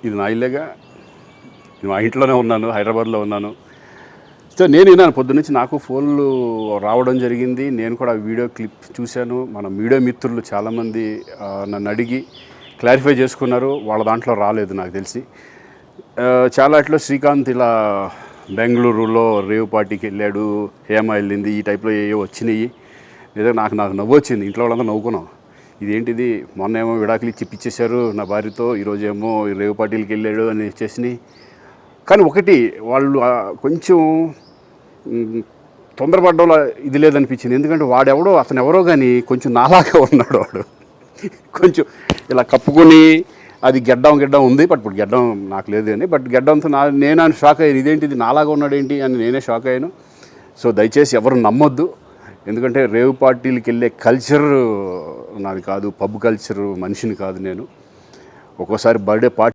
ఇది నా ఇల్లేగా, మా ఇంట్లోనే ఉన్నాను, హైదరాబాద్లో ఉన్నాను. సో నేను విన్నాను పొద్దున్నుంచి, నాకు ఫోన్లు రావడం జరిగింది. నేను కూడా వీడియో క్లిప్ చూశాను. మన మీడియా మిత్రులు చాలామంది నన్ను అడిగి క్లారిఫై చేసుకున్నారు. వాళ్ళ దాంట్లో రాలేదు నాకు తెలిసి. చాలా ఇట్లా శ్రీకాంత్ ఇలా బెంగళూరులో రేవ్ పార్టీకి వెళ్ళాడు, హేమ వెళ్ళింది, ఈ టైప్లో ఏవో వచ్చినాయి. నిజంగా నాకు నవ్వు వచ్చింది. ఇంట్లో వాళ్ళంతా నవ్వుకున్నాం. ఇదేంటిది, మొన్న ఏమో విడాకులు ఇచ్చి పిచ్చేశారు నా భార్యతో, ఈరోజేమో రేవ్ పార్టీలకి వెళ్ళాడు అని వచ్చేసినాయి. కానీ ఒకటి వాళ్ళు కొంచెం తొందరపడ్డంలో ఇది లేదనిపించింది. ఎందుకంటే అతను ఎవరో కానీ కొంచెం నాలాగా ఉన్నాడు. వాడు కొంచెం ఇలా కప్పుకొని, అది గెడ్డం ఉంది, బట్ ఇప్పుడు గెడ్డం నాకు లేదు అని, బట్ గెడ్డంతో నేను షాక్ అయ్యాను. ఇదేంటిది నాలాగా ఉన్నాడు ఏంటి అని నేనే షాక్ అయ్యాను. సో దయచేసి ఎవరు నమ్మొద్దు. ఎందుకంటే రేవ్ పార్టీలకి వెళ్ళే కల్చర్ నాది కాదు, పబ్ కల్చర్ మనిషిని కాదు నేను. ఒక్కోసారి బర్త్డే పార్టీ